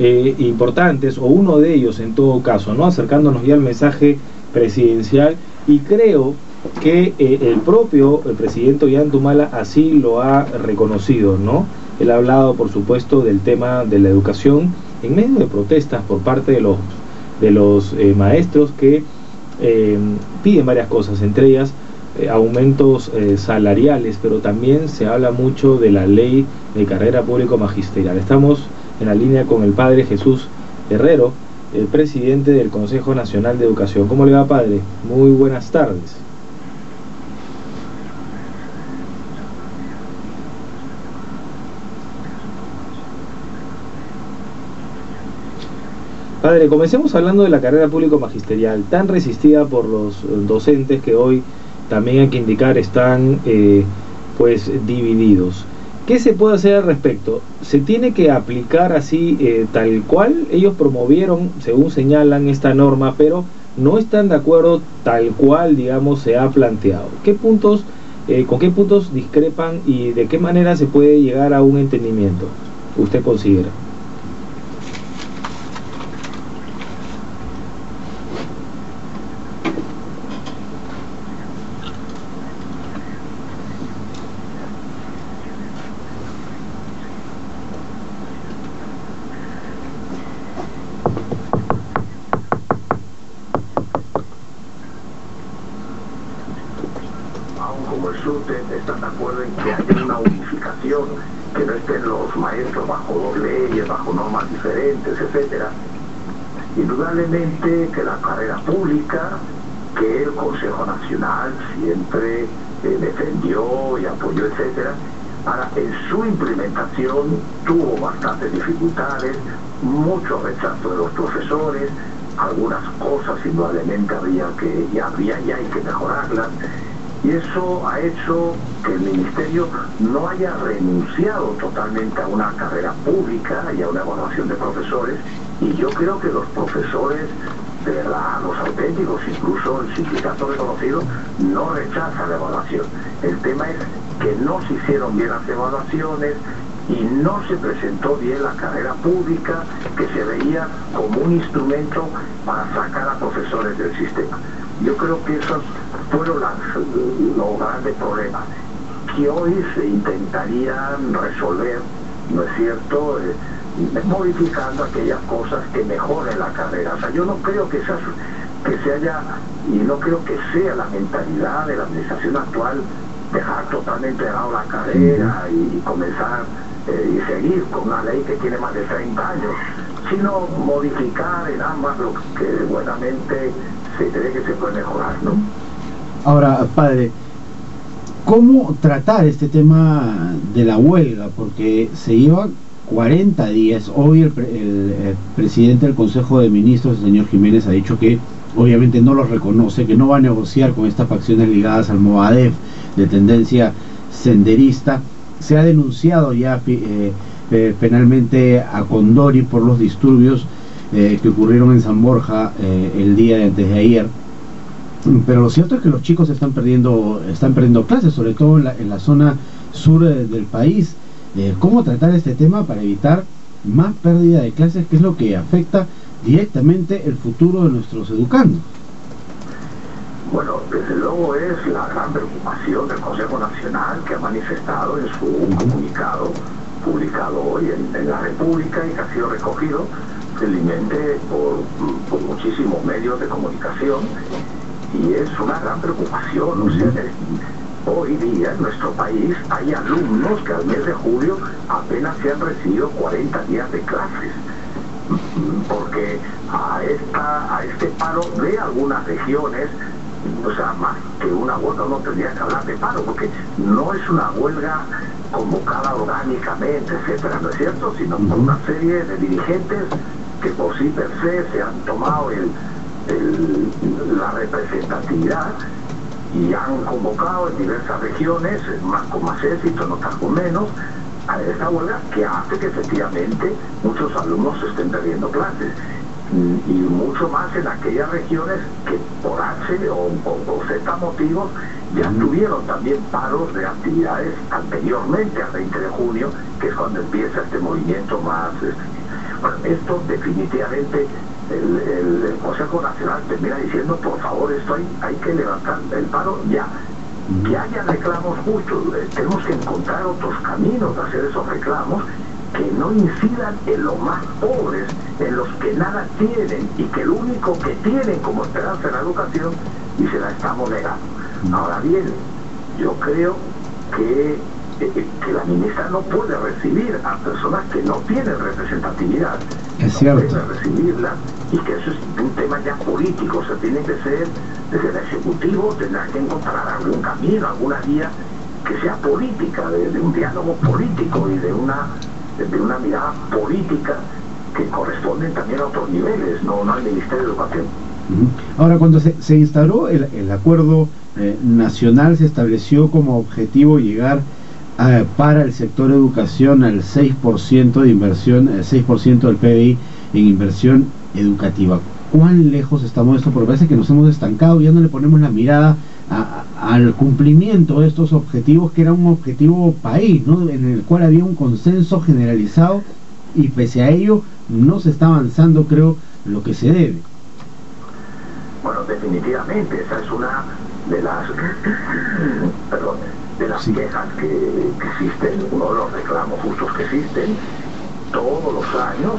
importantes, o uno de ellos en todo caso, ¿no? Acercándonos ya al mensaje presidencial, y creo que el propio presidente Ollanta así lo ha reconocido, ¿no? Él ha hablado, por supuesto, del tema de la educación en medio de protestas por parte de los maestros que piden varias cosas, entre ellas aumentos salariales, pero también se habla mucho de la ley de carrera público magisterial. Estamos en la línea con el padre Jesús Herrero, el presidente del Consejo Nacional de Educación. ¿Cómo le va, padre? Muy buenas tardes. Padre, comencemos hablando de la carrera público magisterial, tan resistida por los docentes que hoy también hay que indicar están pues divididos. ¿Qué se puede hacer al respecto? ¿Se tiene que aplicar así tal cual? Ellos promovieron, según señalan, esta norma, pero no están de acuerdo tal cual, digamos, se ha planteado. ¿Qué puntos, con qué puntos discrepan y de qué manera se puede llegar a un entendimiento? ¿Usted considera? Como el SUTE están de acuerdo en que haya una unificación, que no estén los maestros bajo dos leyes, bajo normas diferentes, etcétera. Indudablemente que la carrera pública, que el Consejo Nacional siempre defendió y apoyó, etcétera, ahora en su implementación tuvo bastantes dificultades, mucho rechazo de los profesores, algunas cosas indudablemente había y hay que mejorarlas. Y eso ha hecho que el Ministerio no haya renunciado totalmente a una carrera pública y a una evaluación de profesores. Y yo creo que los profesores, de verdad, los auténticos, incluso el sindicato reconocido, no rechazan la evaluación. El tema es que no se hicieron bien las evaluaciones y no se presentó bien la carrera pública, que se veía como un instrumento para sacar a profesores del sistema. Yo creo que esos fueron los grandes problemas que hoy se intentarían resolver, ¿no es cierto?, modificando aquellas cosas que mejoren la carrera. O sea, yo no creo que se haya, y no creo que sea la mentalidad de la administración actual dejar totalmente de lado la carrera y comenzar y seguir con una ley que tiene más de 30 años, sino modificar en ambas lo que buenamente se cree que se puede mejorar, ¿no? Ahora, padre, ¿cómo tratar este tema de la huelga? Porque se lleva 40 días. Hoy el presidente del Consejo de Ministros, el señor Jiménez, ha dicho que obviamente no los reconoce, que no va a negociar con estas facciones ligadas al Movadef de tendencia senderista. Se ha denunciado ya penalmente a Condori por los disturbios que ocurrieron en San Borja el día de antes de ayer. Pero lo cierto es que los chicos están perdiendo clases, sobre todo en la zona sur del país. ¿Cómo tratar este tema para evitar más pérdida de clases, que es lo que afecta directamente el futuro de nuestros educandos? Bueno, desde luego es la gran preocupación del Consejo Nacional, que ha manifestado en su comunicado publicado hoy en la República y que ha sido recogido felizmente por muchísimos medios de comunicación, y es una gran preocupación. O sea, hoy día en nuestro país hay alumnos que al mes de julio apenas se han recibido 40 días de clases, porque a este paro de algunas regiones, o sea, más que una huelga, no tendría que hablar de paro, porque no es una huelga convocada orgánicamente, etcétera, ¿no es cierto?, sino por una serie de dirigentes que por sí per se se han tomado la representatividad y han convocado en diversas regiones, más con más éxito, en otras con menos, a esta huelga, que hace que efectivamente muchos alumnos estén perdiendo clases, y mucho más en aquellas regiones que por H o Z motivos ya tuvieron también paros de actividades anteriormente al 20 de junio, que es cuando empieza este movimiento más Bueno, esto definitivamente el Consejo Nacional termina diciendo, por favor, esto hay que levantar el paro ya. Que haya reclamos justos, tenemos que encontrar otros caminos de hacer esos reclamos que no incidan en los más pobres, en los que nada tienen y que lo único que tienen como esperanza en la educación y se la estamos negando. Ahora bien, yo creo que la ministra no puede recibir a personas que no tienen representatividad. Es cierto. No puede recibirlas, y que eso es un tema ya político. O sea, tiene que ser desde el Ejecutivo, tendrá que encontrar algún camino, alguna guía que sea política, de un diálogo político y de una mirada política que corresponden también a otros niveles, no al Ministerio de Educación. Ahora, cuando se instauró el acuerdo nacional, se estableció como objetivo llegar para el sector educación al 6% de inversión, 6% del PBI en inversión educativa. ¿Cuán lejos estamos de esto? Porque parece que nos hemos estancado, ya no le ponemos la mirada al cumplimiento de estos objetivos, que era un objetivo país, ¿no? En el cual había un consenso generalizado, y pese a ello no se está avanzando, creo, lo que se debe. Bueno, definitivamente, esa es una de las quejas que existen, uno de los reclamos justos que existen todos los años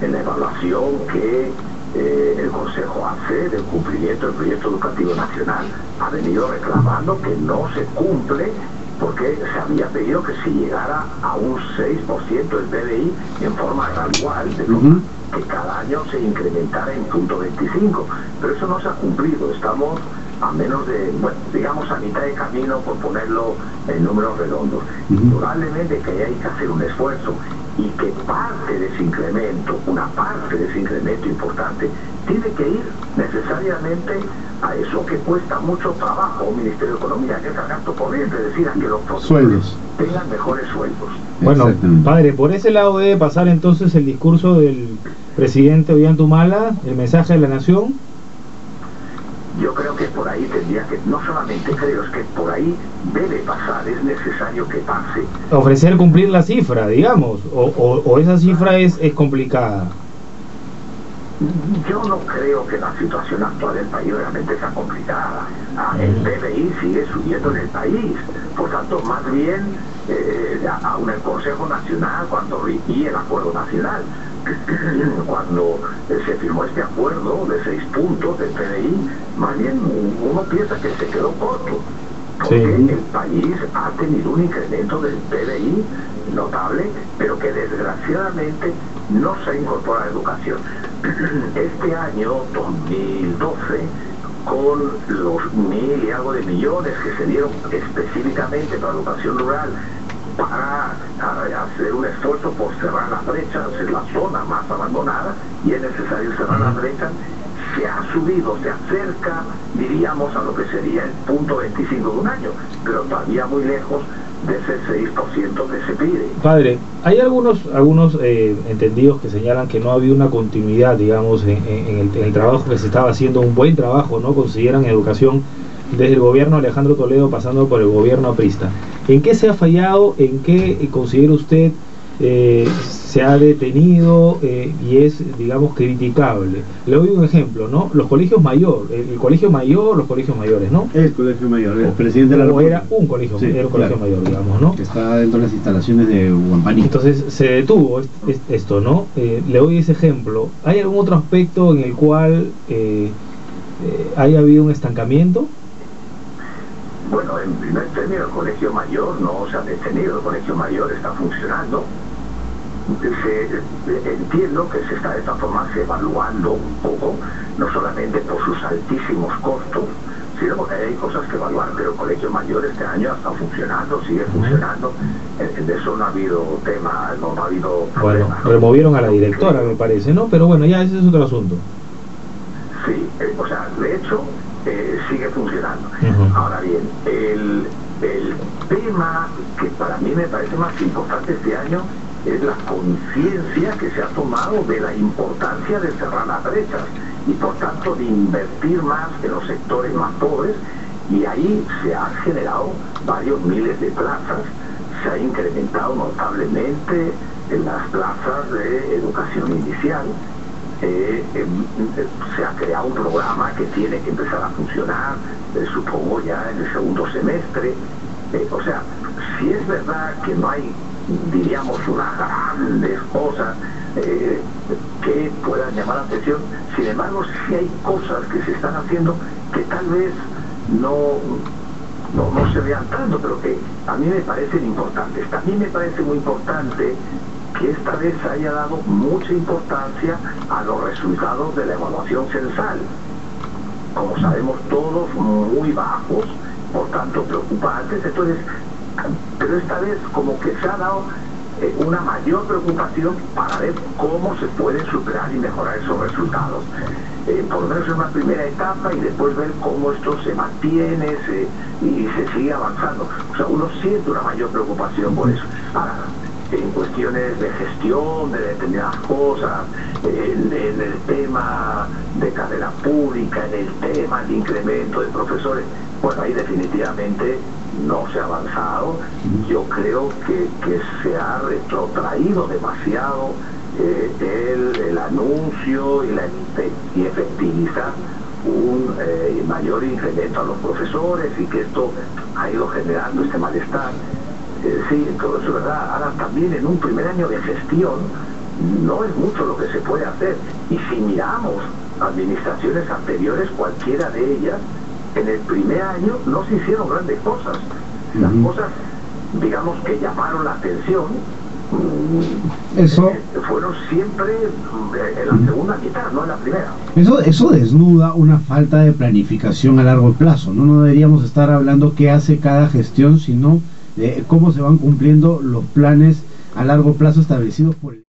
en la evaluación que el Consejo hace del cumplimiento del proyecto educativo nacional. Ha venido reclamando que no se cumple porque se había pedido que se llegara a un 6% del PBI en forma gradual, de forma que cada año se incrementara en 0.25, pero eso no se ha cumplido. Estamos a menos de, bueno, digamos a mitad de camino, por ponerlo en números redondos. Probablemente que hay que hacer un esfuerzo, y que parte de ese incremento, una parte de ese incremento importante, tiene que ir necesariamente a eso que cuesta mucho trabajo un Ministerio de Economía, que es el gasto corriente, es decir, a que los profesores tengan mejores sueldos. Bueno, padre, por ese lado debe pasar entonces el discurso del presidente Ollanta, el mensaje de la nación. Yo creo que por ahí tendría que, no solamente creo, es que por ahí debe pasar, es necesario que pase. Ofrecer cumplir la cifra, digamos, o esa cifra es complicada. Yo no creo que la situación actual del país realmente sea complicada. El PBI sigue subiendo en el país, por tanto, más bien, aún el Consejo Nacional, y el Acuerdo Nacional, cuando se firmó este acuerdo de 6 puntos del PBI, más bien uno piensa que se quedó corto, porque el país ha tenido un incremento del PBI notable, pero que desgraciadamente no se incorpora a la educación. Este año 2012, con los 1.000 y algo de millones que se dieron específicamente para la educación rural, para hacer un esfuerzo por cerrar las brechas en la zona más abandonada, y es necesario cerrar las brechas, se ha subido, se acerca, diríamos, a lo que sería el 0.25 de un año, pero todavía muy lejos de ese 6% que se pide. Padre, hay algunos entendidos que señalan que no ha habido una continuidad, digamos, en el trabajo que se estaba haciendo, un buen trabajo, ¿no? Consideran educación desde el gobierno Alejandro Toledo pasando por el gobierno aprista. ¿En qué se ha fallado? ¿En qué considera usted se ha detenido y es, digamos, criticable? Le doy un ejemplo, ¿no? Los colegios mayores, el colegio mayor, los colegios mayores, ¿no? El colegio mayor, el presidente de la República. Era un colegio, era un colegio mayor, digamos, ¿no? Que está dentro de las instalaciones de Huampaní. Entonces se detuvo esto, ¿no? Le doy ese ejemplo. ¿Hay algún otro aspecto en el cual haya habido un estancamiento? Bueno, en primer término, el colegio mayor no se ha detenido, el colegio mayor está funcionando. Entiendo que se está de esta forma evaluando un poco, no solamente por sus altísimos costos, sino porque hay cosas que evaluar, pero el colegio mayor este año está funcionando, sigue funcionando, en eso no ha habido tema, no ha habido problema. Bueno, removieron a la directora, me parece, ¿no? Pero bueno, ya ese es otro asunto. Sí, o sea, de hecho, sigue funcionando. Ahora bien, el tema que para mí me parece más importante este año es la conciencia que se ha tomado de la importancia de cerrar las brechas y por tanto de invertir más en los sectores más pobres, y ahí se han generado varios miles de plazas, se ha incrementado notablemente en las plazas de educación inicial. Se ha creado un programa que tiene que empezar a funcionar, supongo ya en el segundo semestre. O sea, si es verdad que no hay, diríamos, unas grandes cosas que puedan llamar la atención, sin embargo sí hay cosas que se están haciendo que tal vez no se vean tanto, pero que a mí me parecen importantes. También me parece muy importante que esta vez se haya dado mucha importancia a los resultados de la evaluación censal. Como sabemos todos, muy bajos, por tanto preocupantes. Entonces, pero esta vez como que se ha dado una mayor preocupación para ver cómo se pueden superar y mejorar esos resultados. Por lo menos en una primera etapa, y después ver cómo esto se mantiene y se sigue avanzando. O sea, uno siente una mayor preocupación por eso. Ahora, en cuestiones de gestión de determinadas cosas, en el tema de carrera pública, en el tema de incremento de profesores, bueno, ahí definitivamente no se ha avanzado. Yo creo que se ha retrotraído demasiado el anuncio y efectivizar un mayor incremento a los profesores, y que esto ha ido generando este malestar. Sí, todo eso es verdad. Ahora, también en un primer año de gestión no es mucho lo que se puede hacer, y si miramos administraciones anteriores, cualquiera de ellas, en el primer año no se hicieron grandes cosas. Las cosas, digamos, que llamaron la atención fueron siempre en la segunda mitad, no en la primera. Eso desnuda una falta de planificación a largo plazo, ¿no? No deberíamos estar hablando qué hace cada gestión, sino cómo se van cumpliendo los planes a largo plazo establecidos por el